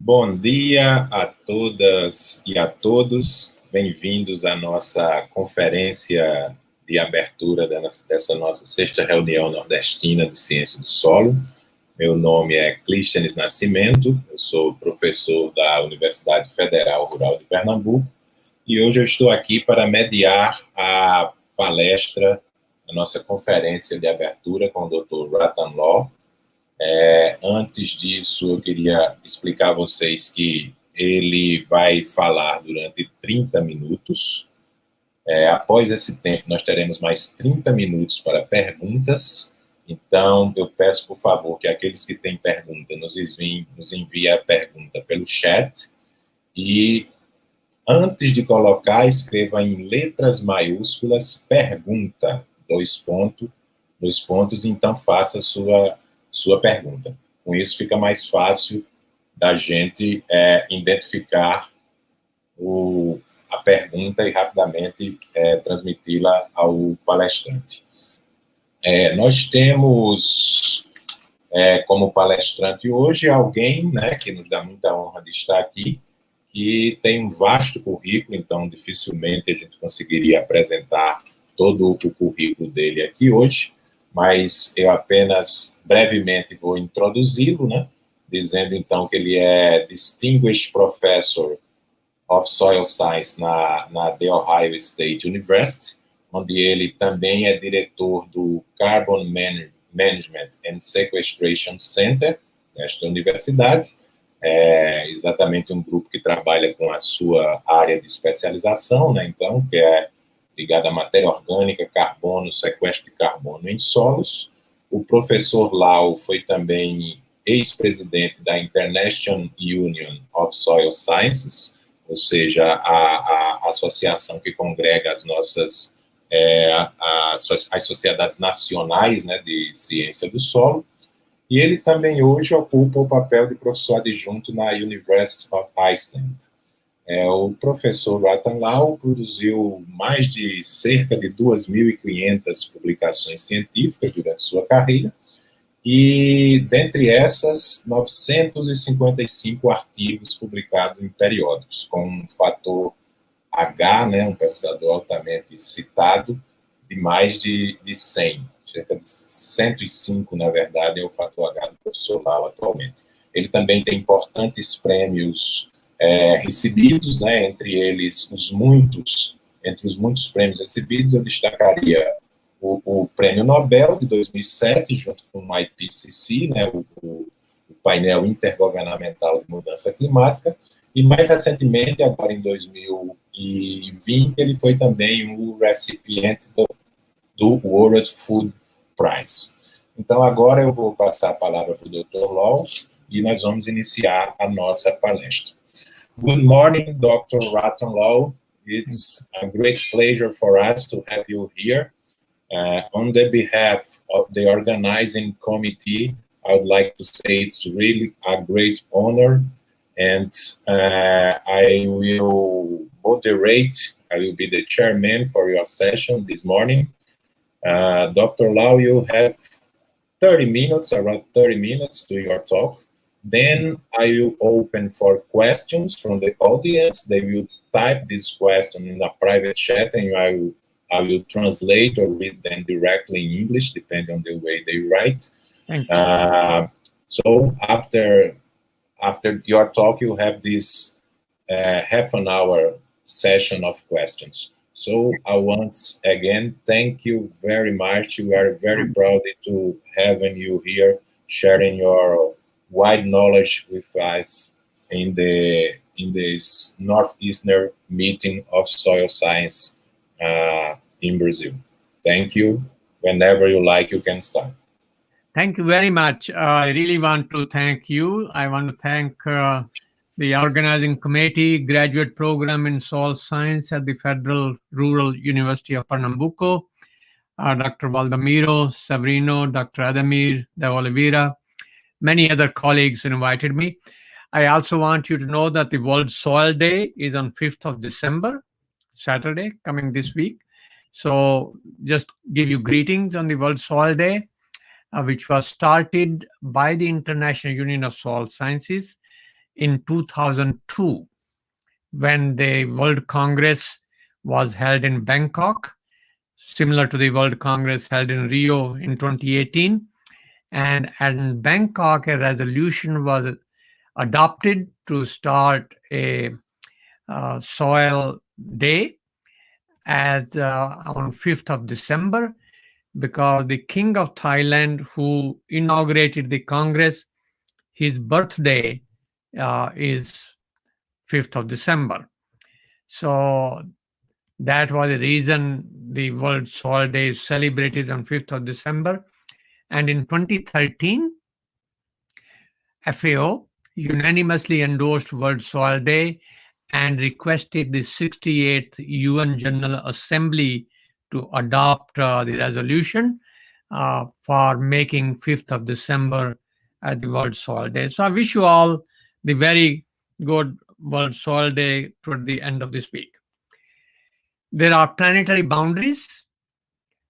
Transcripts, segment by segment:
Bom dia a todas e a todos. Bem-vindos à nossa conferência de abertura dessa nossa sexta reunião nordestina de Ciência do Solo. Meu nome é Clístenes Nascimento, eu sou professor da Universidade Federal Rural de Pernambuco e hoje eu estou aqui para mediar a palestra, a nossa conferência de abertura com o Dr. Ratan Law. Antes disso, eu queria explicar a vocês que ele vai falar durante 30 minutos. Após esse tempo, nós teremos mais 30 minutos para perguntas. Então, eu peço, por favor, que aqueles que têm pergunta nos enviem a pergunta pelo chat. E, antes de colocar, escreva em letras maiúsculas, pergunta, dois pontos, então faça sua pergunta. Com isso, fica mais fácil da gente identificar a pergunta e rapidamente transmiti-la ao palestrante. Nós temos como palestrante hoje alguém, né, que nos dá muita honra de estar aqui, que tem um vasto currículo, então dificilmente a gente conseguiria apresentar todo o currículo dele aqui hoje, mas eu apenas brevemente vou introduzi-lo, né, dizendo então que ele é Distinguished Professor of Soil Science na The Ohio State University, onde ele também é diretor do Carbon Management and Sequestration Center nesta universidade, exatamente um grupo que trabalha com a sua área de especialização, né, então, que é ligada à matéria orgânica, carbono, sequestro de carbono em solos. O professor Lau foi também ex-presidente da International Union of Soil Sciences, ou seja, a associação que congrega as nossas as sociedades nacionais, né, de ciência do solo. E ele também hoje ocupa o papel de professor adjunto na University of Iceland. O professor Ratan Law produziu mais de cerca de 2.500 publicações científicas durante sua carreira, e, dentre essas, 955 artigos publicados em periódicos, com um fator H, né, um pesquisador altamente citado, de mais de 100, cerca de 105, na verdade, é o fator H do professor Law atualmente. Ele também tem importantes prêmios recebidos, né, entre os muitos prêmios recebidos, eu destacaria o Prêmio Nobel de 2007, junto com o IPCC, né, o painel intergovernamental de mudança climática, e mais recentemente, agora em 2020, ele foi também o recipiente do World Food Prize. Então, agora eu vou passar a palavra para o Dr. Law e nós vamos iniciar a nossa palestra. Good morning, Dr. Ratan Law. It's a great pleasure for us to have you here. On the behalf of the organizing committee, I would like to say it's really a great honor, and I will be the chairman for your session this morning. Dr. Law, you have 30 minutes, around 30 minutes to your talk. Then I will open for questions from the audience. They will type this question in a private chat, and I will translate or read them directly in English, depending on the way they write. Thank you. So after your talk, you have this half an hour session of questions. So I once again thank you very much. We are very proud to having you here, sharing your wide knowledge with us in this Northeastern meeting of soil science in Brazil. Thank you. Whenever you like, you can start. Thank you very much. I really want to thank you. I want to thank the organizing committee, graduate program in soil science at the Federal Rural University of Pernambuco, Dr. Valdemiro, Severino, Dr. Ademir de Oliveira, many other colleagues who invited me. I also want you to know that the World Soil Day is on 5th of December, Saturday, coming this week. So just give you greetings on the World Soil Day, which was started by the International Union of Soil Sciences in 2002 when the World Congress was held in Bangkok, similar to the World Congress held in Rio in 2018. And in Bangkok, a resolution was adopted to start a soil day as on 5th of December, because the King of Thailand, who inaugurated the Congress, his birthday is 5th of December. So that was the reason the World Soil Day is celebrated on 5th of December. And in 2013, FAO unanimously endorsed World Soil Day and requested the 68th UN General Assembly to adopt the resolution for making 5th of December as the World Soil Day. So I wish you all the very good World Soil Day toward the end of this week. There are planetary boundaries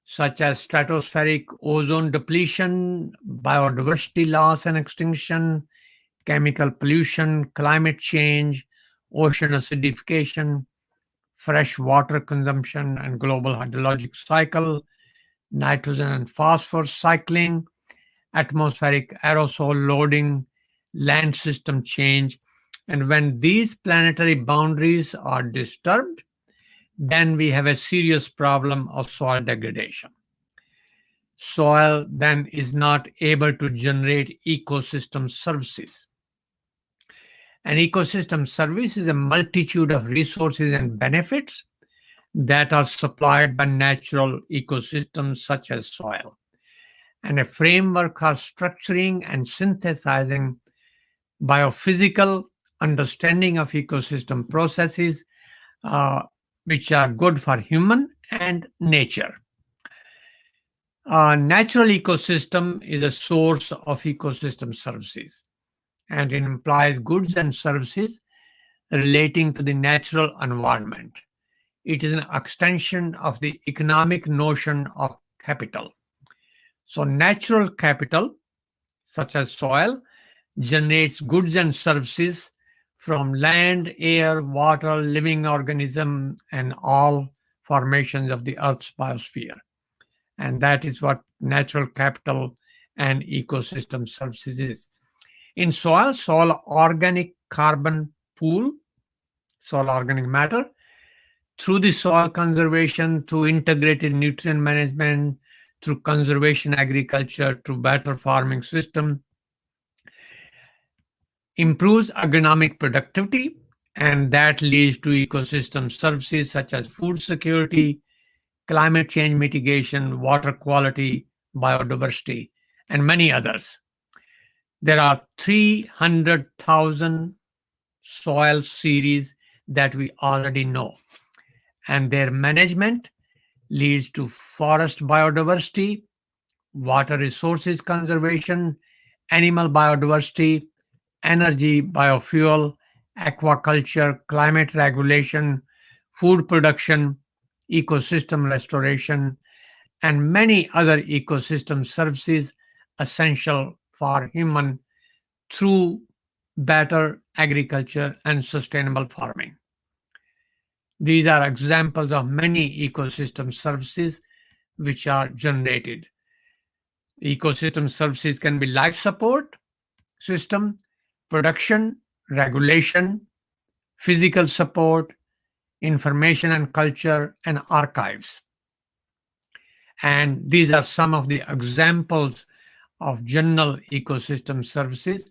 such as stratospheric ozone depletion, biodiversity loss and extinction, chemical pollution, climate change, ocean acidification, fresh water consumption and global hydrologic cycle, nitrogen and phosphorus cycling, atmospheric aerosol loading, land system change. And when these planetary boundaries are disturbed, then we have a serious problem of soil degradation. Soil then is not able to generate ecosystem services. An ecosystem service is a multitude of resources and benefits that are supplied by natural ecosystems such as soil, and a framework for structuring and synthesizing biophysical understanding of ecosystem processes which are good for human and nature. A natural ecosystem is a source of ecosystem services, and it implies goods and services relating to the natural environment. It is an extension of the economic notion of capital. So, natural capital, such as soil, generates goods and services from land, air, water, living organism, and all formations of the Earth's biosphere. And that is what natural capital and ecosystem services is. In soil, soil organic carbon pool, soil organic matter, through the soil conservation, through integrated nutrient management, through conservation agriculture, through better farming system, improves agronomic productivity, and that leads to ecosystem services such as food security, climate change mitigation, water quality, biodiversity, and many others. There are 300,000 soil series that we already know, and their management leads to forest biodiversity, water resources conservation, animal biodiversity, energy, biofuel, aquaculture, climate regulation, food production, ecosystem restoration, and many other ecosystem services essential for human through better agriculture and sustainable farming. These are examples of many ecosystem services which are generated. Ecosystem services can be life support system, production, regulation, physical support, information and culture, and archives. And these are some of the examples of general ecosystem services.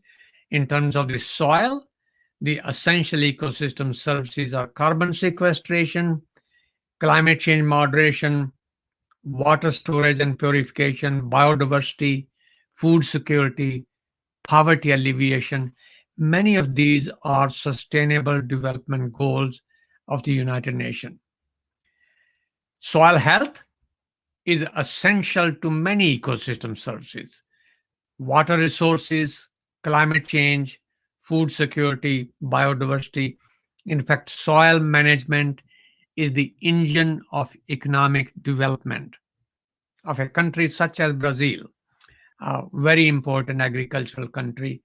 In terms of the soil, the essential ecosystem services are carbon sequestration, climate change moderation, water storage and purification, biodiversity, food security, poverty alleviation. Many of these are sustainable development goals of the United Nations. Soil health is essential to many ecosystem services: water resources, climate change, food security, biodiversity. In fact, soil management is the engine of economic development of a country such as Brazil, a very important agricultural country,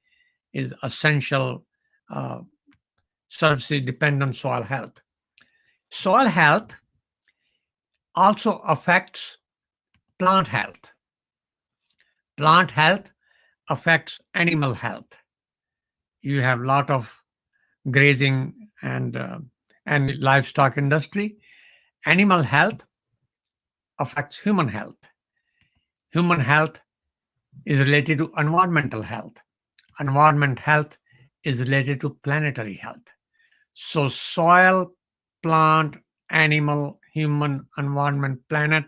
is essential uh, services depend on soil health. Soil health also affects plant health. Plant health affects animal health. You have a lot of grazing and livestock industry. Animal health affects human health. Human health is related to environmental health. Environment health is related to planetary health. So soil, plant, animal, human, environment, planet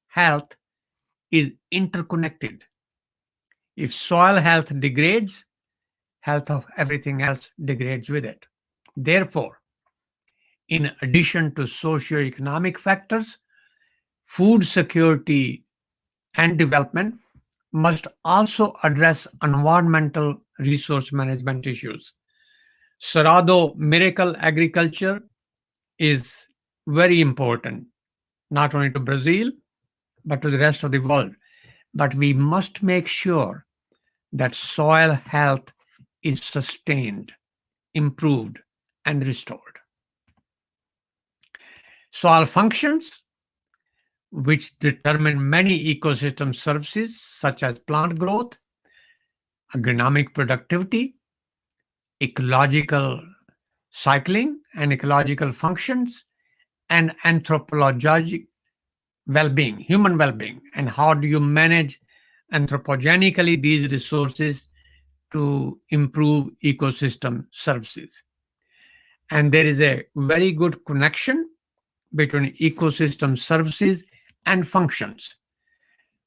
health is interconnected. If soil health degrades, health of everything else degrades with it. Therefore, in addition to socioeconomic factors, food security and development must also address environmental resource management issues. Cerrado miracle agriculture is very important, not only to Brazil, but to the rest of the world. But we must make sure that soil health is sustained, improved, and restored. Soil functions, which determine many ecosystem services such as plant growth, agronomic productivity, ecological cycling and ecological functions, and anthropologic well-being, human well-being, and how do you manage anthropogenically these resources to improve ecosystem services. And there is a very good connection between ecosystem services and functions.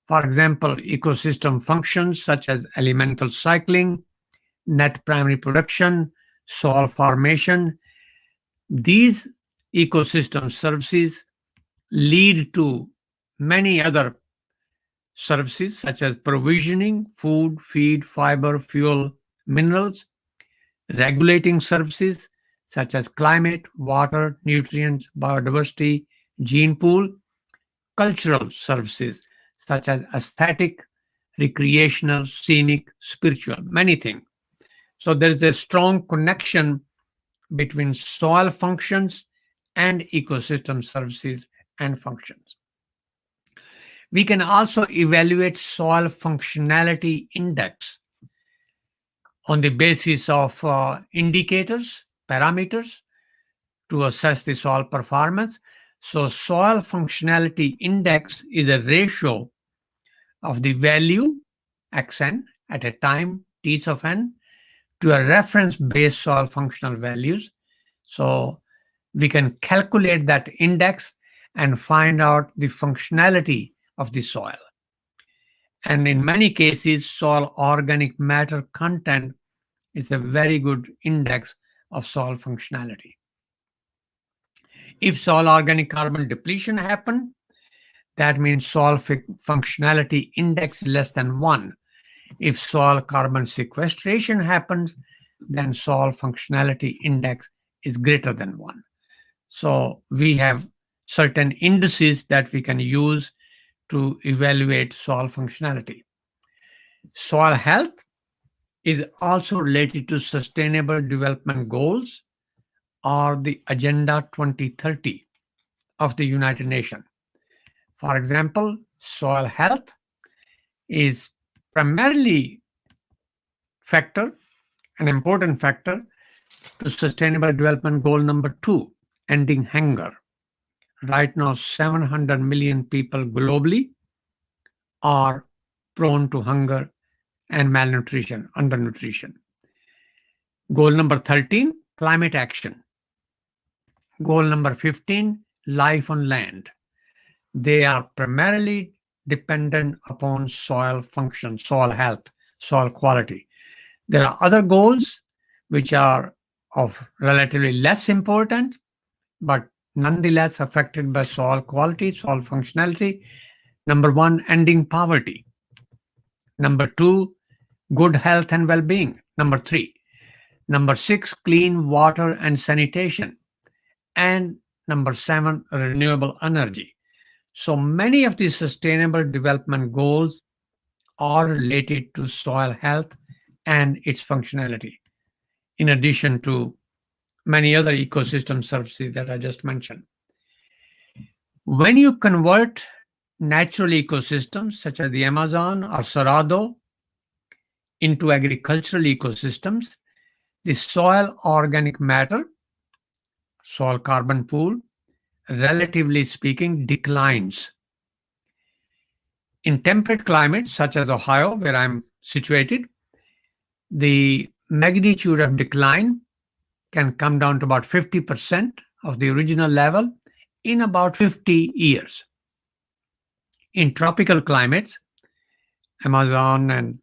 For example, ecosystem functions such as elemental cycling, net primary production, soil formation, these ecosystem services lead to many other services such as provisioning, food, feed, fiber, fuel, minerals, regulating services such as climate, water, nutrients, biodiversity, gene pool, cultural services such as aesthetic, recreational, scenic, spiritual, many things. So there is a strong connection between soil functions and ecosystem services and functions. We can also evaluate soil functionality index on the basis of indicators, parameters to assess the soil performance. So soil functionality index is a ratio of the value xn at a time t sub n to a reference base soil functional values. So we can calculate that index and find out the functionality of the soil. And in many cases, soil organic matter content is a very good index of soil functionality. If soil organic carbon depletion happen, that means soil functionality index less than 1. If soil carbon sequestration happens, then soil functionality index is greater than 1. So we have certain indices that we can use to evaluate soil functionality. Soil health is also related to sustainable development goals or the Agenda 2030 of the United Nations. For example, soil health is primarily an important factor to Sustainable Development Goal number 2, ending hunger. Right now, 700 million people globally are prone to hunger and malnutrition, undernutrition. Goal number 13, climate action. Goal number 15, life on land. They are primarily dependent upon soil function, soil health, soil quality. There are other goals which are of relatively less importance, but nonetheless affected by soil quality, soil functionality. Number 1, ending poverty. Number 2, good health and well-being. Number 3. Number 6, clean water and sanitation. And number 7, renewable energy. So many of the sustainable development goals are related to soil health and its functionality. in addition to many other ecosystem services that I just mentioned. When you convert natural ecosystems such as the Amazon or Cerrado into agricultural ecosystems, the soil organic matter, soil carbon pool, relatively speaking, declines. In temperate climates such as Ohio, where I'm situated, the magnitude of decline can come down to about 50% of the original level in about 50 years. In tropical climates, Amazon and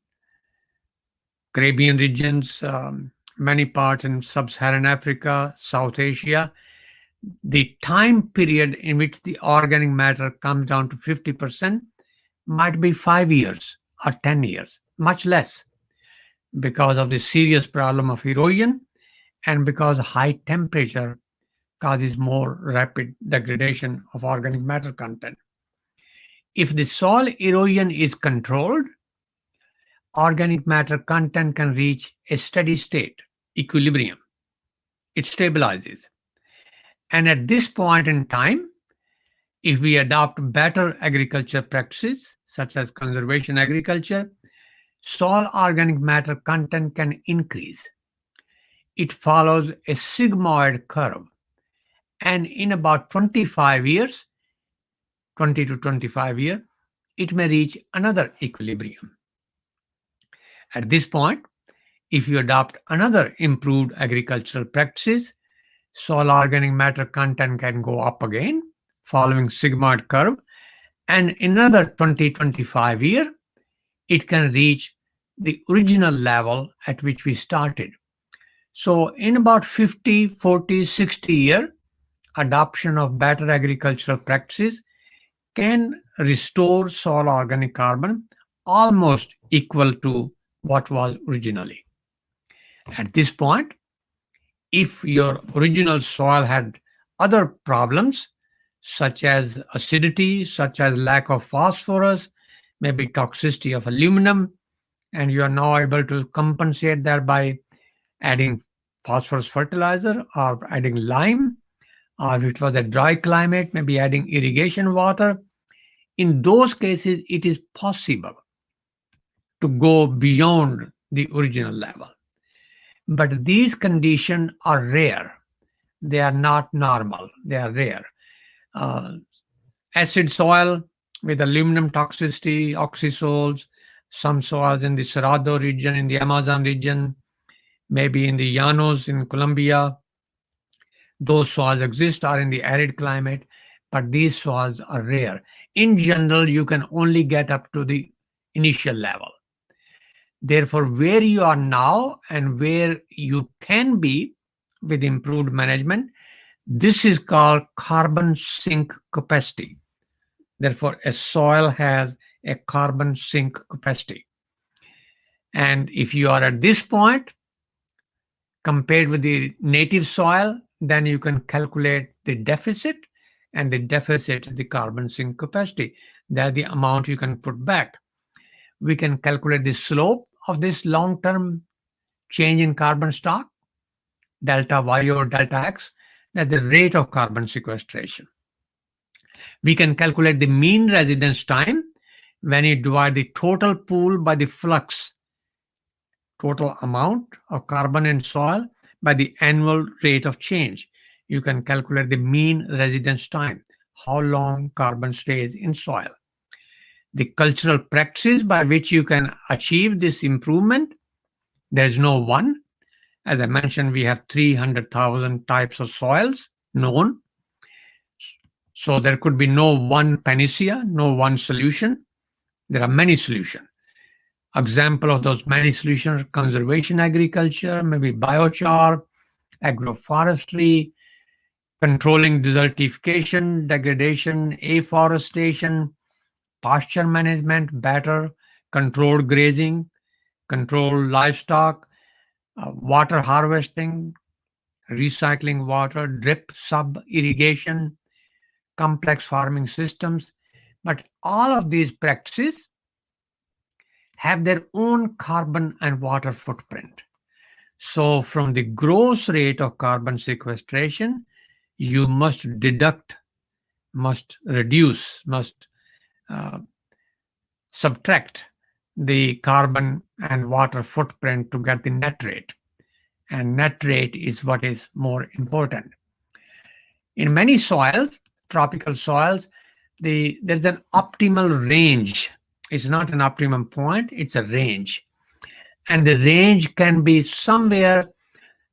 Caribbean regions, many parts in sub-Saharan Africa, South Asia, the time period in which the organic matter comes down to 50% might be 5 years or 10 years, much less, because of the serious problem of erosion and because high temperature causes more rapid degradation of organic matter content. If the soil erosion is controlled, organic matter content can reach a steady state, equilibrium. It stabilizes. And at this point in time, if we adopt better agriculture practices, such as conservation agriculture, soil organic matter content can increase. It follows a sigmoid curve. And in about 25 years, 20 to 25 years, it may reach another equilibrium. At this point, if you adopt another improved agricultural practices, soil organic matter content can go up again, following sigmoid curve, and in another 20-25 years, it can reach the original level at which we started. So in about 50, 40, 60 years, adoption of better agricultural practices can restore soil organic carbon almost equal to what was originally. At this point, if your original soil had other problems, such as acidity, such as lack of phosphorus, maybe toxicity of aluminum, and you are now able to compensate that by adding phosphorus fertilizer or adding lime, or if it was a dry climate, maybe adding irrigation water. In those cases, it is possible to go beyond the original level. But these conditions are rare. They are not normal. They are rare. Acid soil with aluminum toxicity, oxysols, some soils in the Cerrado region, in the Amazon region, maybe in the Llanos in Colombia. Those soils exist or in the arid climate, but these soils are rare. In general, you can only get up to the initial level. Therefore, where you are now and where you can be with improved management, this is called carbon sink capacity. Therefore, a soil has a carbon sink capacity. And if you are at this point, compared with the native soil, then you can calculate the deficit, and the deficit is the carbon sink capacity. That's the amount you can put back. We can calculate the slope of this long-term change in carbon stock, delta Y or delta X, that's the rate of carbon sequestration. We can calculate the mean residence time when you divide the total pool by the flux, total amount of carbon in soil, by the annual rate of change. You can calculate the mean residence time, how long carbon stays in soil. The cultural practices by which you can achieve this improvement, there's no one. As I mentioned, we have 300,000 types of soils known. So there could be no one panacea, no one solution. There are many solutions. Example of those many solutions: conservation agriculture, maybe biochar, agroforestry, controlling desertification, degradation, afforestation, pasture management, better controlled grazing, controlled livestock, water harvesting, recycling water, drip sub-irrigation, complex farming systems. But all of these practices have their own carbon and water footprint. So from the gross rate of carbon sequestration, you must deduct, must reduce, must uh, subtract the carbon and water footprint to get the net rate. And net rate is what is more important. In many soils, tropical soils, there's an optimal range. It's not an optimum point, it's a range. And the range can be somewhere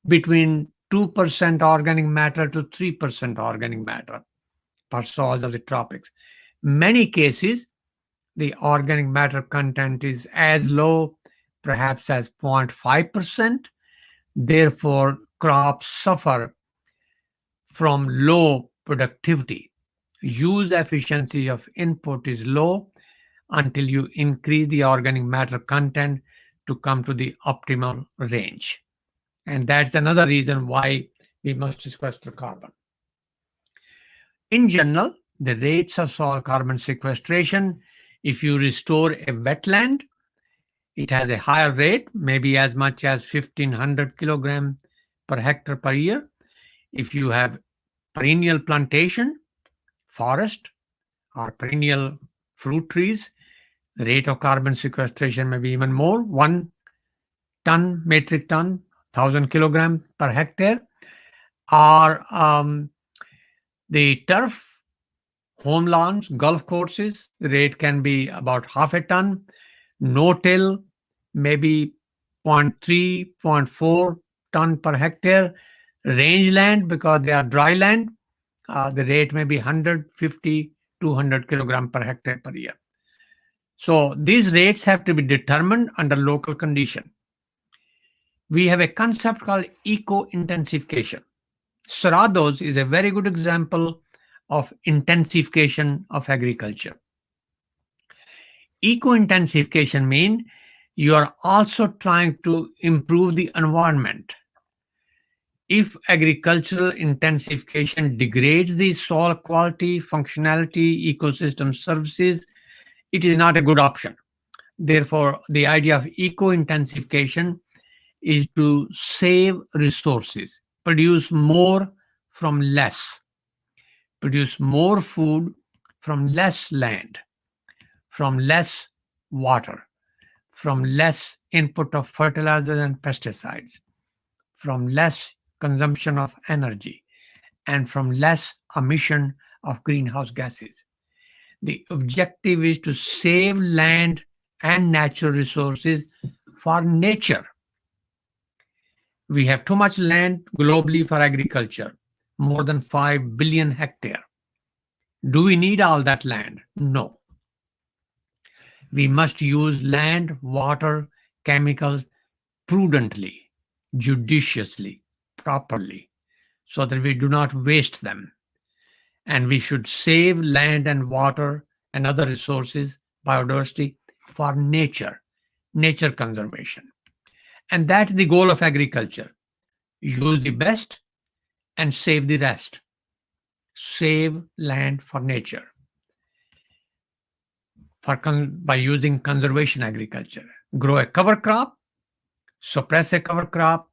between 2% organic matter to 3% organic matter per soils of the tropics. Many cases, the organic matter content is as low, perhaps as 0.5%. Therefore, crops suffer from low productivity. Use efficiency of input is low until you increase the organic matter content to come to the optimal range. And that's another reason why we must sequester carbon. In general, the rates of soil carbon sequestration, if you restore a wetland, it has a higher rate, maybe as much as 1500 kilogram per hectare per year. If you have perennial plantation, forest, or perennial fruit trees, the rate of carbon sequestration may be even more, 1 ton, metric ton, 1000 kilogram per hectare. Or the turf, home lawns, golf courses, the rate can be about half a ton. No-till, maybe 0.3, 0.4 ton per hectare. Rangeland, because they are dry land, the rate may be 150, 200 kilogram per hectare per year. So these rates have to be determined under local condition. We have a concept called eco-intensification. Cerrados is a very good example of intensification of agriculture. Eco-intensification means you are also trying to improve the environment. If agricultural intensification degrades the soil quality, functionality, ecosystem services, it is not a good option. Therefore, the idea of eco-intensification is to save resources, produce more from less, produce more food from less land, from less water, from less input of fertilizers and pesticides, from less consumption of energy, and from less emission of greenhouse gases. The objective is to save land and natural resources for nature. We have too much land globally for agriculture, more than 5 billion hectares. Do we need all that land? No. We must use land, water, chemicals prudently, judiciously, properly, so that we do not waste them. And we should save land and water and other resources, biodiversity, for nature conservation. And that's the goal of agriculture. Use the best and save the rest. Save land for nature by using conservation agriculture. Grow a cover crop, suppress a cover crop,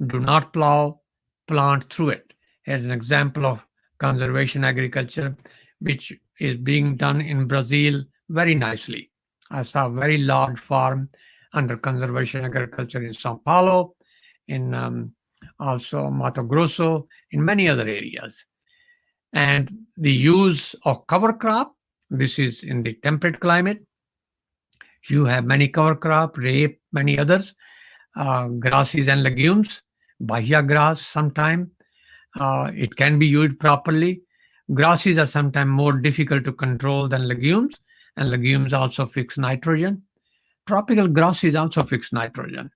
do not plow, plant through it. Here's an example of conservation agriculture, which is being done in Brazil very nicely. I saw a very large farm under conservation agriculture in Sao Paulo, in also Mato Grosso, in many other areas. And the use of cover crop, this is in the temperate climate. You have many cover crop, rape, many others, grasses and legumes, bahia grass sometime. It can be used properly. Grasses are sometimes more difficult to control than legumes, and legumes also fix nitrogen. Tropical grasses also fix nitrogen.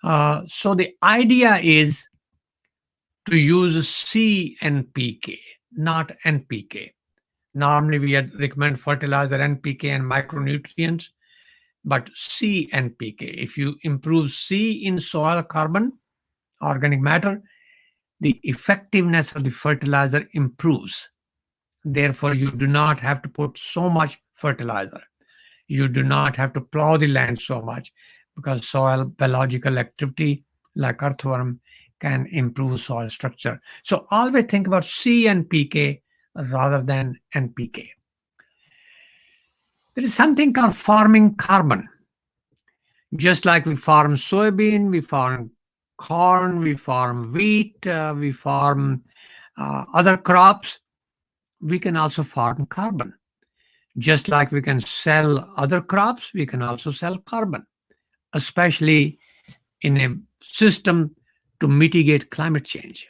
So the idea is to use CNPK, not NPK. Normally we recommend fertilizer, NPK, and micronutrients, but CNPK. If you improve C in soil carbon, organic matter, the effectiveness of the fertilizer improves. Therefore, you do not have to put so much fertilizer. You do not have to plow the land so much because soil biological activity like earthworm can improve soil structure. So always think about C and PK rather than NPK. There is something called farming carbon. Just like we farm soybean, we farm corn, we farm wheat, we farm other crops, we can also farm carbon. Just like we can sell other crops, we can also sell carbon, especially in a system to mitigate climate change.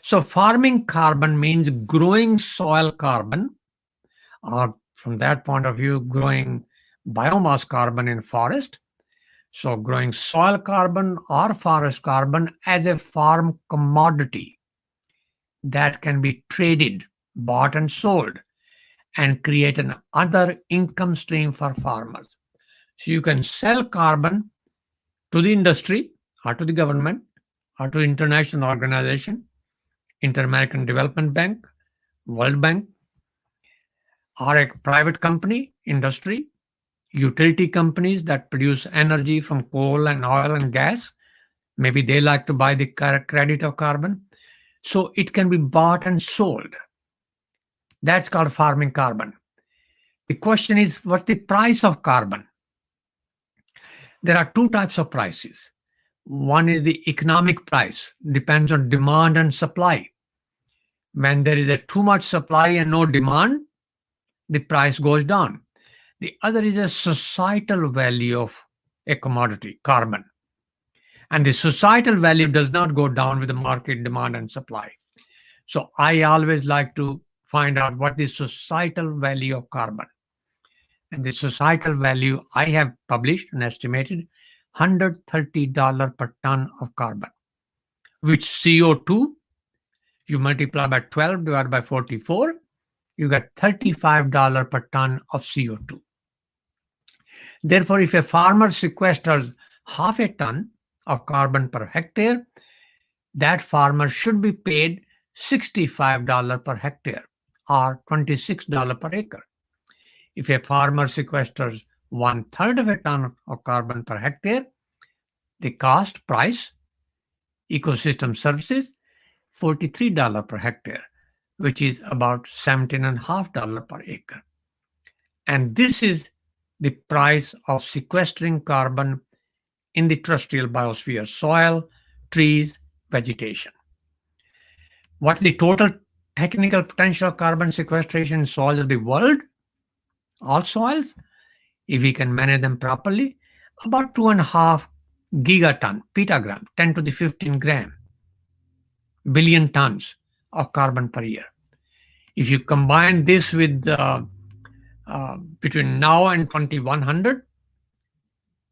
So farming carbon means growing soil carbon, or from that point of view, growing biomass carbon in forest. So growing soil carbon or forest carbon as a farm commodity that can be traded, bought and sold, and create another income stream for farmers. So you can sell carbon to the industry or to the government or to international organization, Inter-American Development Bank, World Bank, or a private company, industry, utility companies that produce energy from coal and oil and gas. Maybe they like to buy the credit of carbon. So it can be bought and sold. That's called farming carbon. The question is, what's the price of carbon? There are two types of prices. One is the economic price, depends on demand and supply. When there is a too much supply and no demand, the price goes down. The other is a societal value of a commodity, carbon. And the societal value does not go down with the market demand and supply. So I always like to find out what the societal value of carbon. And the societal value I have published and estimated $130 per ton of carbon, which CO2, you multiply by 12 divided by 44, you get $35 per ton of CO2. Therefore, if a farmer sequesters half a ton of carbon per hectare, that farmer should be paid $65 per hectare or $26 per acre. If a farmer sequesters 1/3 of a ton of carbon per hectare, the cost price, ecosystem services, $43 per hectare, which is about $17.50 per acre. And this is the price of sequestering carbon in the terrestrial biosphere, soil, trees, vegetation. What's the total technical potential of carbon sequestration in soils of the world? All soils, if we can manage them properly, about 2.5 gigaton, petagram, 10 to the 15 gram, billion tons of carbon per year. If you combine this with between now and 2100,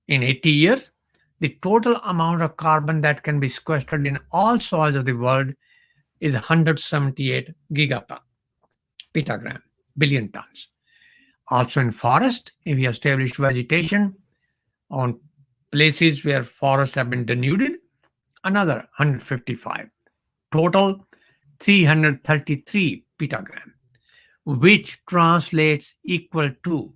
in 80 years, the total amount of carbon that can be sequestered in all soils of the world is 178 gigaton, petagram, billion tons. Also in forest, if we establish vegetation on places where forests have been denuded, another 155. Total 333 petagram, which translates equal to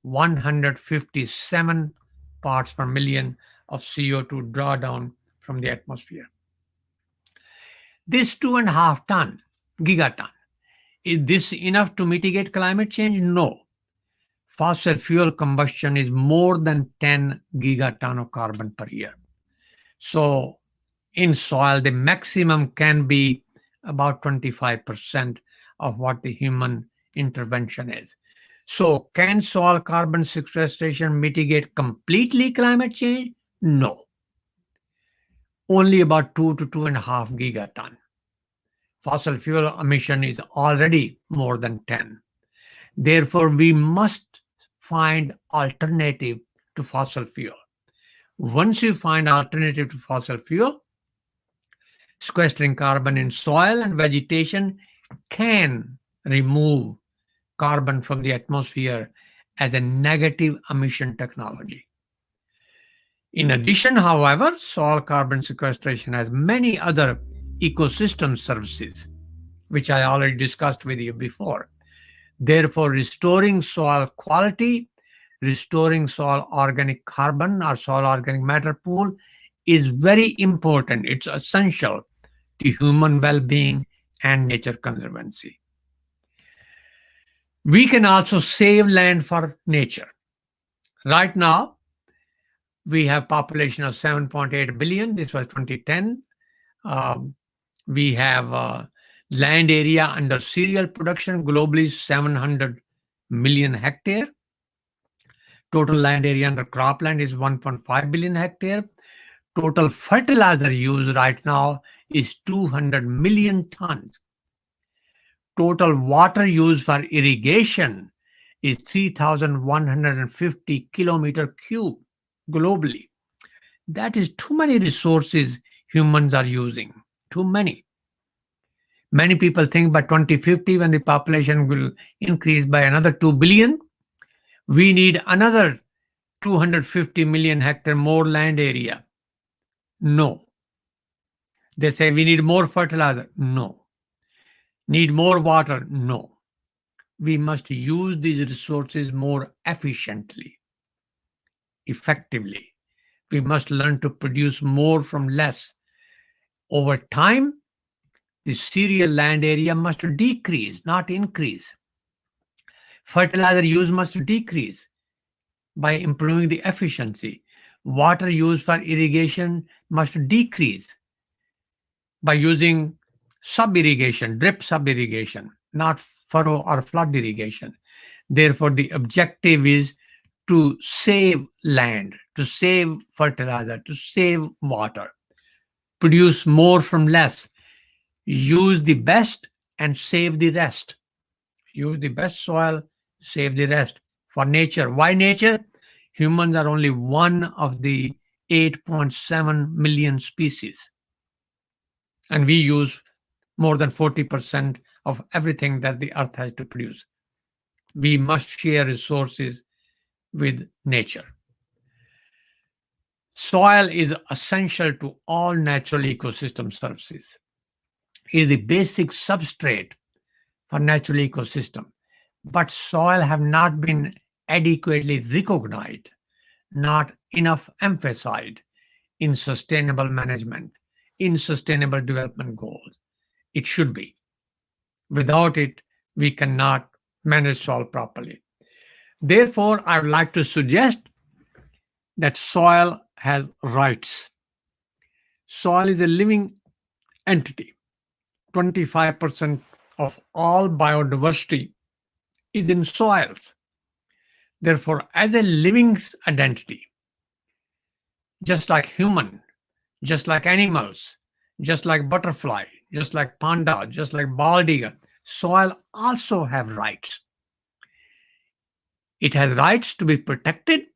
157 parts per million of CO2 drawdown from the atmosphere. This 2.5 ton, gigaton, is this enough to mitigate climate change? No. Fossil fuel combustion is more than 10 gigaton of carbon per year. So in soil, the maximum can be about 25% of what the human intervention is. So can soil carbon sequestration mitigate completely climate change? No. Only about 2 to 2.5 gigaton. Fossil fuel emission is already more than 10. Therefore, we must find alternative to fossil fuel. Once you find alternative to fossil fuel, sequestering carbon in soil and vegetation can remove carbon from the atmosphere as a negative emission technology. In addition, however, soil carbon sequestration has many other ecosystem services, which I already discussed with you before. Therefore, restoring soil quality, restoring soil organic carbon or soil organic matter pool is very important. It's essential to human well-being and nature conservancy. We can also save land for nature. Right now, we have population of 7.8 billion. This was 2010. Um, we have land area under cereal production globally 700 million hectare. Total land area under cropland is 1.5 billion hectare. Total fertilizer use right now is 200 million tons. Total water use for irrigation is 3,150 kilometer cube globally. That is too many resources humans are using. Too many. Many people think by 2050, when the population will increase by another 2 billion, we need another 250 million hectare more land area. No. They say we need more fertilizer. No. Need more water. No. We must use these resources more efficiently, effectively. We must learn to produce more from less. Over time, the cereal land area must decrease, not increase. Fertilizer use must decrease by improving the efficiency. Water use for irrigation must decrease by using sub-irrigation, drip sub-irrigation, not furrow or flood irrigation. Therefore, the objective is to save land, to save fertilizer, to save water, produce more from less, use the best and save the rest. Use the best soil, save the rest. For nature. Why nature? Humans are only one of the 8.7 million species. And we use more than 40% of everything that the earth has to produce. We must share resources with nature. Soil is essential to all natural ecosystem services. It is the basic substrate for natural ecosystem. But soil have not been adequately recognized, not enough emphasized in sustainable management, in sustainable development goals. It should be. Without it, we cannot manage soil properly. Therefore, I would like to suggest that soil has rights. Soil is a living entity. 25% of all biodiversity is in soils. Therefore, as a living identity, just like human, just like animals, just like butterfly, just like panda, just like bald eagle, soil also have rights. It has rights to be protected,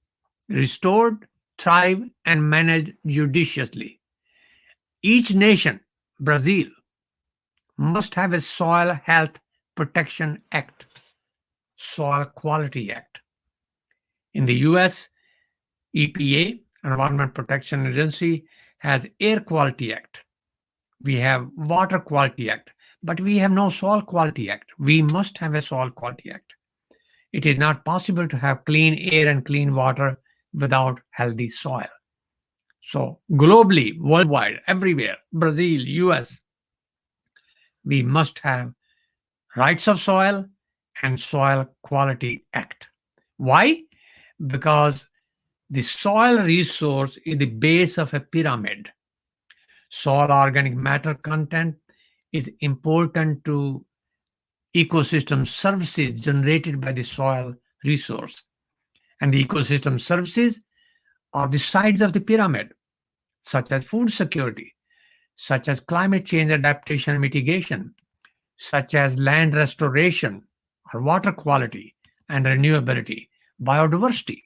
restored, thrive, and managed judiciously. Each nation, Brazil, must have a Soil Health Protection Act, Soil Quality Act. In the US, EPA, Environment Protection Agency, has Air Quality Act. We have Water Quality Act, but we have no Soil Quality Act. We must have a Soil Quality Act. It is not possible to have clean air and clean water without healthy soil. So globally, worldwide, everywhere, Brazil, US, we must have rights of soil and Soil Quality Act. Why? Because the soil resource is the base of a pyramid. Soil organic matter content is important to ecosystem services generated by the soil resource. And the ecosystem services are the sides of the pyramid, such as food security, such as climate change adaptation and mitigation, such as land restoration or water quality and renewability, biodiversity.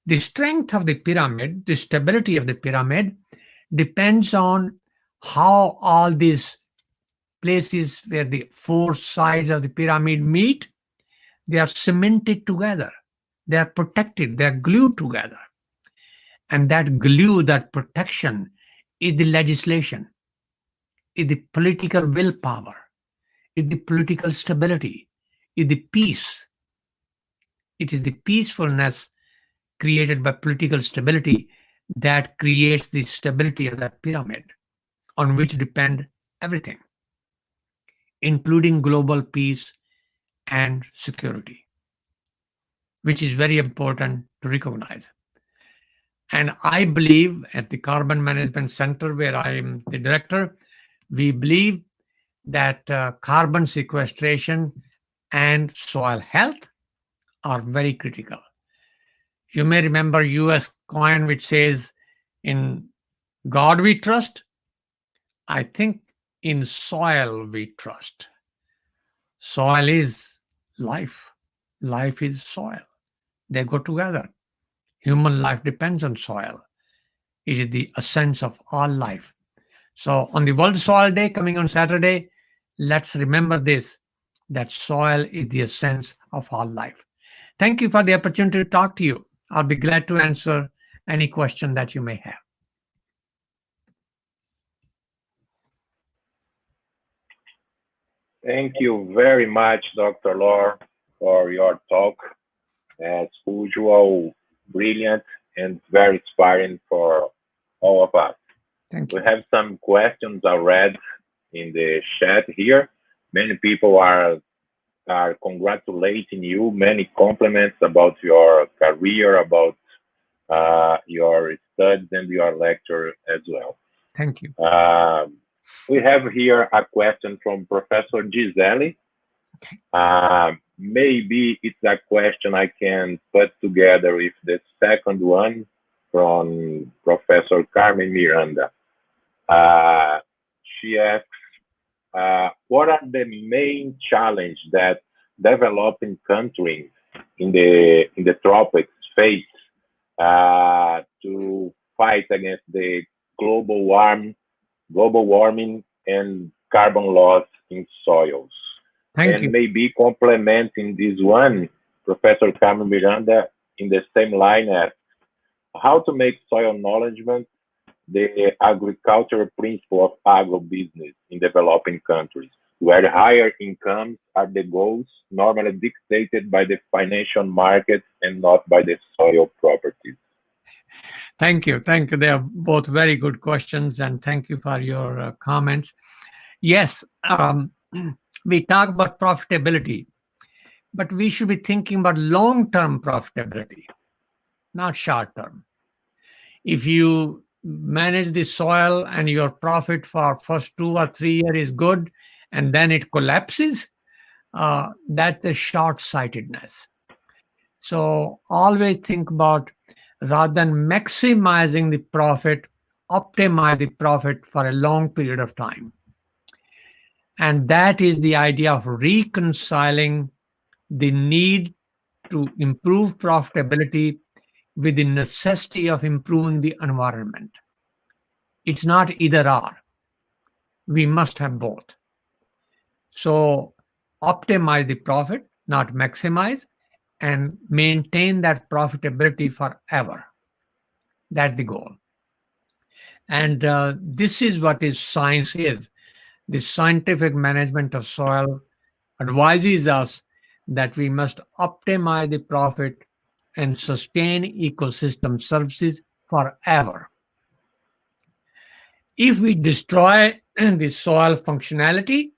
The strength of the pyramid, the stability of the pyramid, depends on how all these places where the four sides of the pyramid meet, they are cemented together. They are protected. They are glued together. And that glue, that protection, is the legislation, is the political willpower, is the political stability, is the peace. It is the peacefulness created by political stability that creates the stability of that pyramid on which depend everything, including global peace and security, which is very important to recognize. And I believe at the Carbon Management Center, where I am the director, we believe that carbon sequestration and soil health are very critical. You may remember US coin which says, in God we trust. I think in soil we trust. Soil is life. Life is soil. They go together. Human life depends on soil. It is the essence of all life. So on the World Soil Day coming on Saturday, let's remember this, that soil is the essence of all life. Thank you for the opportunity to talk to you. I'll be glad to answer any question that you may have. Thank you very much, Dr. Law, for your talk. As usual, brilliant and very inspiring for all of us. Thank We you. have some questions already in the chat here. Many people are congratulating you, many compliments about your career, about your studies and your lecture as well. Thank you. We have here a question from Professor Gisele. Okay. Maybe it's a question I can put together with the second one from Professor Carmen Miranda. She asks, what are the main challenges that developing countries in the tropics face to fight against the global warming and carbon loss in soils? Thank And you. maybe complementing this one, Professor Carmen Miranda, in the same line, asks how to make soil management the agricultural principle of agribusiness in developing countries, where higher incomes are the goals normally dictated by the financial markets and not by the soil properties. Thank you. Thank you. They are both very good questions, and thank you for your comments. Yes, we talk about profitability, but we should be thinking about long-term profitability, not short-term. If you manage the soil and your profit for first 2 or 3 years is good, and then it collapses, that's a short-sightedness. So always think about, rather than maximizing the profit, optimize the profit for a long period of time. And that is the idea of reconciling the need to improve profitability with the necessity of improving the environment. It's not either or. We must have both. So optimize the profit, not maximize, and maintain that profitability forever. That's the goal. And this is what is science is. The scientific management of soil advises us that we must optimize the profit and sustain ecosystem services forever. If we destroy the soil functionality,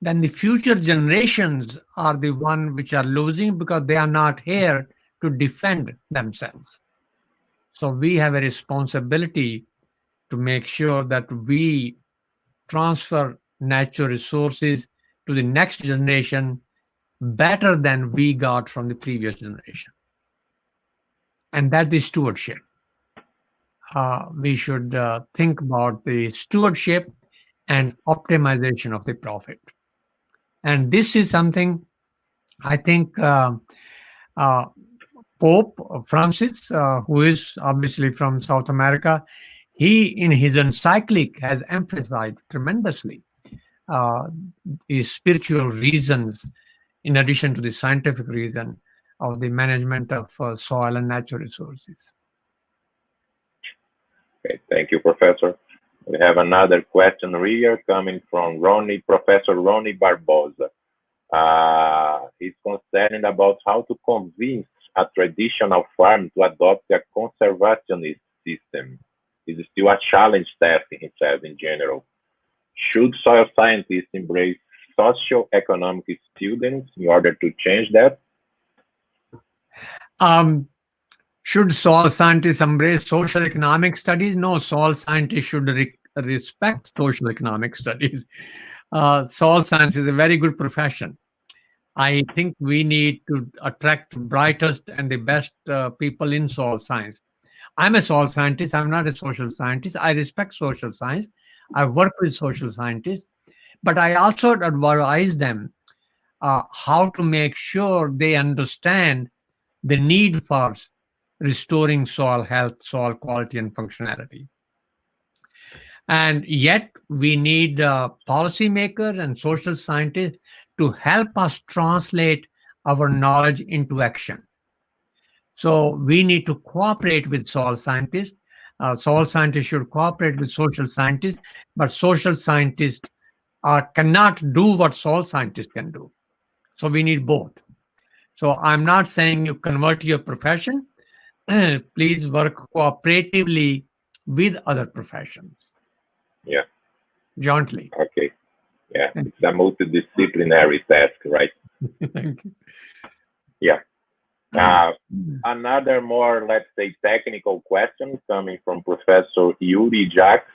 then the future generations are the one which are losing because they are not here to defend themselves. So we have a responsibility to make sure that we transfer natural resources to the next generation better than we got from the previous generation. And that is stewardship. We should think about the stewardship and optimization of the profit. And this is something I think Pope Francis, who is obviously from South America, he in his encyclic has emphasized tremendously uh, the spiritual reasons in addition to the scientific reason of the management of soil and natural resources. Okay, thank you, Professor. We have another question here coming from Professor Ronnie Barbosa. He's concerned about how to convince a traditional farm to adopt a conservative still a challenge testing, he says, in general. Should soil scientists embrace socioeconomic students in order to change that? Should soil scientists embrace social economic studies? No, soil scientists should respect social economic studies. Soil science is a very good profession. I think we need to attract brightest and the best people in soil science. I'm a soil scientist. I'm not a social scientist. I respect social science. I work with social scientists, but I also advise them how to make sure they understand the need for restoring soil health, soil quality, and functionality. And yet, we need policymakers and social scientists to help us translate our knowledge into action. So we need to cooperate with soil scientists. Soil scientists should cooperate with social scientists, but social scientists cannot do what soil scientists can do. So we need both. So I'm not saying you convert your profession. Please work cooperatively with other professions. Yeah. Jointly. Okay. Yeah. It's a multidisciplinary task, right? Thank you. Yeah. Another more, let's say, technical question coming from Professor Yuri Jacks.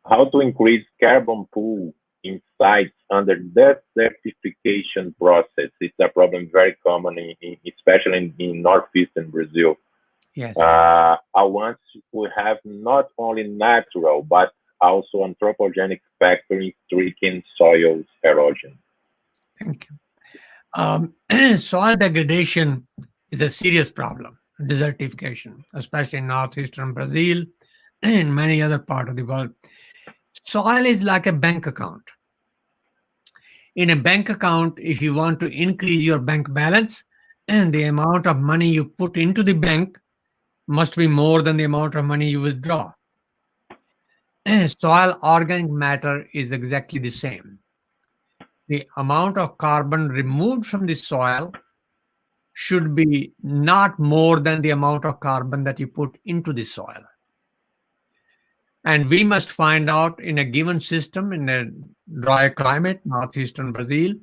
How to increase carbon pool in sites under the certification process? It's a problem very common, especially in northeastern Brazil. Yes. I want to have not only natural, but also anthropogenic factors stricken soil erosion. Thank you. Soil degradation is a serious problem, desertification, especially in northeastern Brazil and many other parts of the world. Soil is like a bank account. In a bank account, if you want to increase your bank balance, and the amount of money you put into the bank must be more than the amount of money you withdraw. Soil organic matter is exactly the same. The amount of carbon removed from the soil should be not more than the amount of carbon that you put into the soil. And we must find out in a given system, in a dry climate, northeastern Brazil,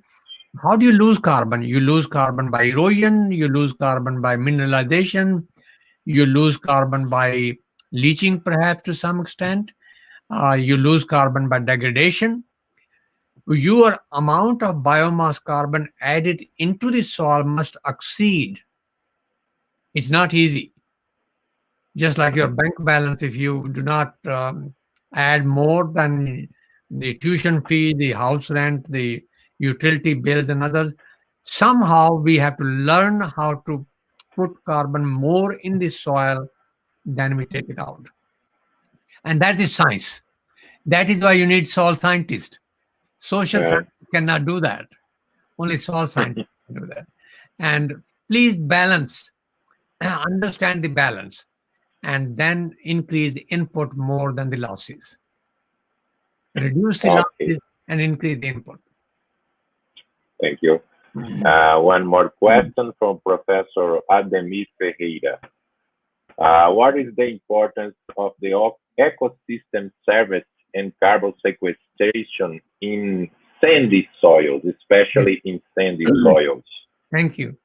how do you lose carbon? You lose carbon by erosion, you lose carbon by mineralization, you lose carbon by leaching, perhaps to some extent, you lose carbon by degradation. Your amount of biomass carbon added into the soil must exceed. It's not easy. Just like your bank balance, if you do not add more than the tuition fee, the house rent, the utility bills, and others, somehow we have to learn how to put carbon more in the soil than we take it out. And that is science. That is why you need soil scientists. Social scientists cannot do that. Only soil scientists can do that. And please balance, understand the balance, and then increase the input more than the losses. Reduce the losses and increase the input. Thank you. One more question from Professor Ademir Ferreira. What is the importance of the ecosystem service and carbon sequestration in sandy soils, especially in sandy soils? Thank you.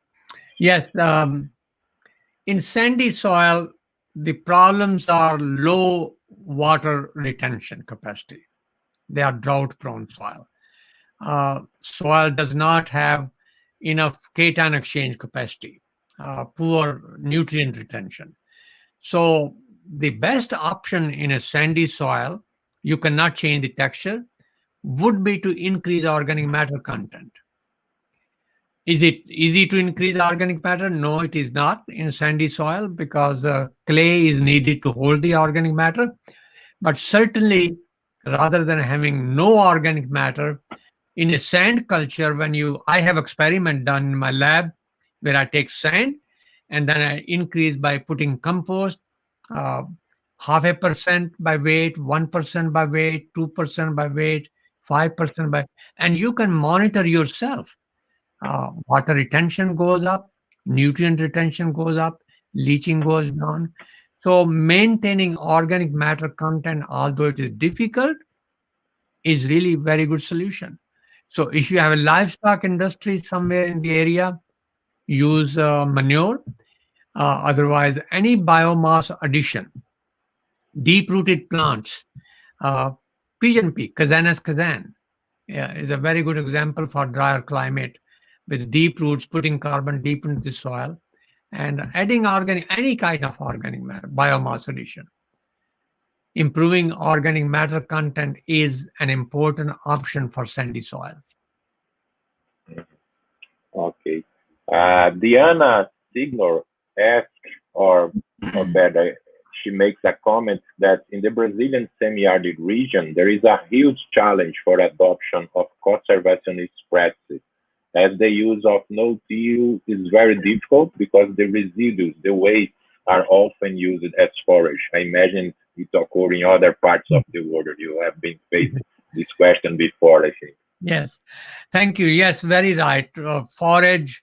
Yes, in sandy soil, the problems are low water retention capacity. They are drought-prone soil. Soil does not have enough cation exchange capacity, poor nutrient retention. So the best option in a sandy soil, you cannot change the texture, would be to increase organic matter content. Is it easy to increase organic matter? No, it is not in sandy soil because clay is needed to hold the organic matter. But certainly, rather than having no organic matter, in a sand culture, I have experiment done in my lab where I take sand and then I increase by putting compost, 0.5% by weight, 1% by weight, 2% by weight, 5% by, and you can monitor yourself. Water retention goes up, nutrient retention goes up, leaching goes down. So maintaining organic matter content, although it is difficult, is really very good solution. So if you have a livestock industry somewhere in the area, use manure. Otherwise, any biomass addition, deep-rooted plants, uh, pigeon pea, Kazanus kazan, is a very good example for drier climate with deep roots putting carbon deep into the soil and adding any kind of organic matter, biomass addition. Improving organic matter content is an important option for sandy soils. Okay. Diana Signor asks, or better, she makes a comment that in the Brazilian semi-arid region, there is a huge challenge for adoption of conservationist practices, as the use of no-till is very difficult because the residues, the waste, are often used as forage. I imagine it occurs in other parts of the world. You have been faced this question before, I think. Yes, thank you. Yes, very right. Forage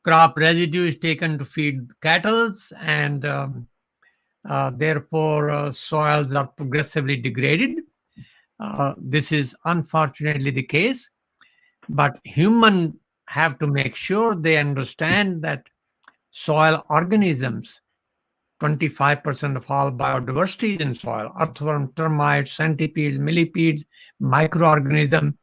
crop residue is taken to feed cattle, and therefore soils are progressively degraded. This is unfortunately the case, but humans have to make sure they understand that soil organisms, 25% of all biodiversity is in soil, earthworm, termites, centipedes, millipedes, microorganisms.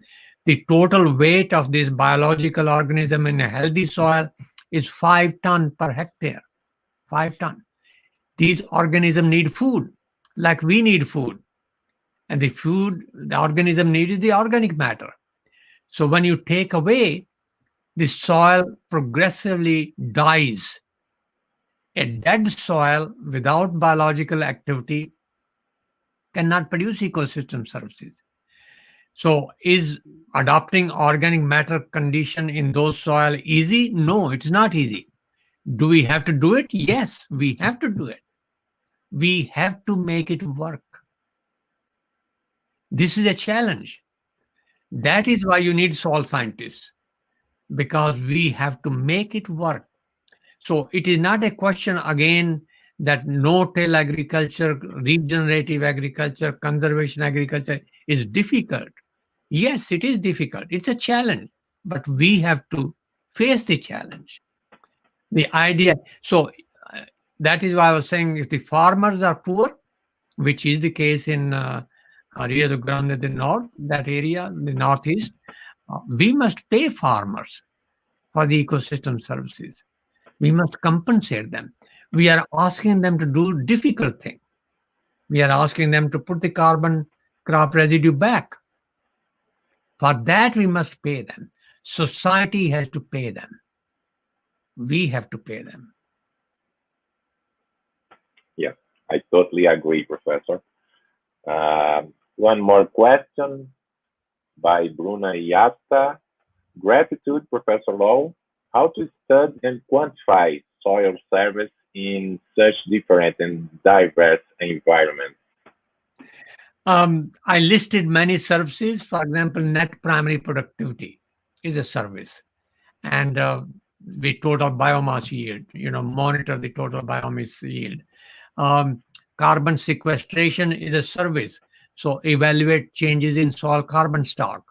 The total weight of this biological organism in a healthy soil is 5 ton per hectare. 5 ton. These organisms need food, like we need food. And the food the organism needs is the organic matter. So when you take away, the soil progressively dies. A dead soil without biological activity cannot produce ecosystem services. So is adopting organic matter condition in those soil easy? No, it's not easy. Do we have to do it? Yes, we have to do it. We have to make it work. This is a challenge. That is why you need soil scientists, because we have to make it work. So it is not a question again that no-till agriculture, regenerative agriculture, conservation agriculture is difficult. Yes, it is difficult. It's a challenge, but we have to face the challenge. The idea, so that is why I was saying if the farmers are poor, which is the case in Rio Grande do Norte, that area, the Northeast, we must pay farmers for the ecosystem services. We must compensate them. We are asking them to do difficult things. We are asking them to put the carbon crop residue back. For that, we must pay them. Society has to pay them. We have to pay them. Yeah, I totally agree, Professor. One more question by Bruna Iata. Gratitude, Professor Lowe. How to study and quantify soil service in such different and diverse environments? I listed many services. For example, net primary productivity is a service. And the total biomass yield, monitor the total biomass yield. Carbon sequestration is a service. So evaluate changes in soil carbon stock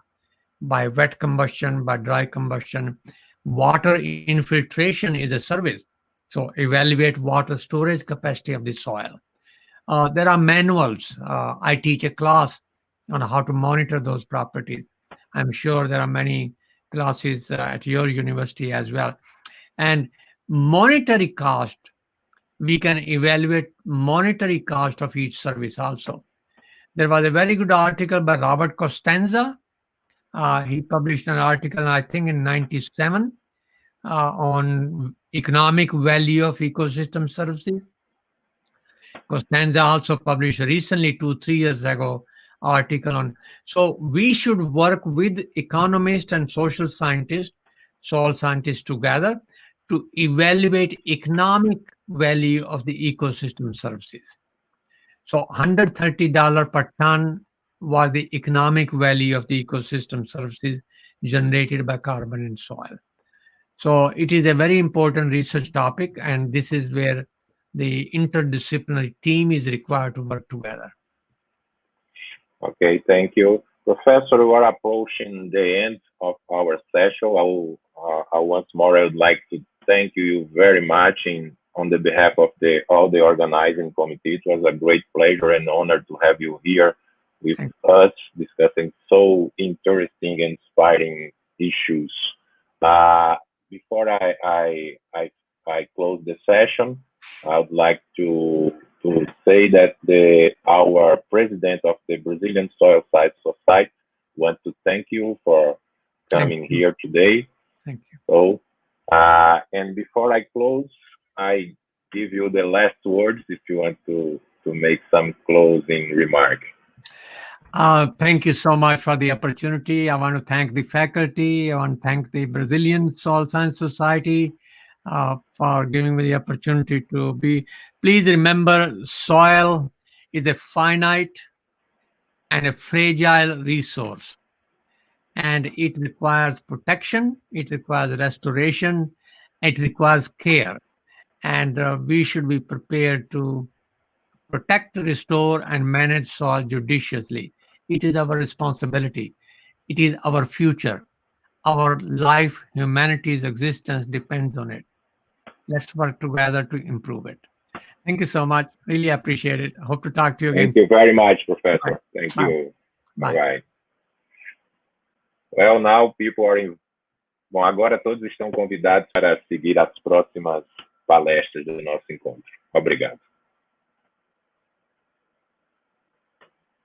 by wet combustion, by dry combustion. Water infiltration is a service. So evaluate water storage capacity of the soil. There are manuals. I teach a class on how to monitor those properties. I'm sure there are many classes at your university as well. And monetary cost, we can evaluate monetary cost of each service also. There was a very good article by Robert Costanza. He published an article, I think, in 97 on economic value of ecosystem services. Costanza also published recently, 2-3 years ago, article on. So we should work with economists and social scientists, soil scientists together to evaluate economic value of the ecosystem services. So $130 per ton was the economic value of the ecosystem services generated by carbon in soil. So it is a very important research topic, and this is where the interdisciplinary team is required to work together. Okay, thank you. Professor, we are approaching the end of our session. Once more, I would like to thank you very much on the behalf of all the organizing committee. It was a great pleasure and honor to have you here with us discussing so interesting and inspiring issues. Before I close the session, I would like to say that our president of the Brazilian Soil Science Society wants to thank you for coming here today. Thank you. So, and before I close, I give you the last words if you want to make some closing remark. Thank you so much for the opportunity. I want to thank the faculty. I want to thank the Brazilian Soil Science Society for giving me the opportunity to be. Please remember, soil is a finite and a fragile resource, and it requires protection, it requires restoration, it requires care, and we should be prepared to protect, restore, and manage soil judiciously. It is our responsibility. It is our future. Our life, humanity's existence depends on it. Let's work together to improve it. Thank you so much. Really appreciate it. Hope to talk to you again. Thank you very much, Professor. Bye. Thank Bye. you. Bye. Bye. Well, now people are in... Bom, agora todos estão convidados para seguir as próximas palestras do nosso encontro. Obrigado.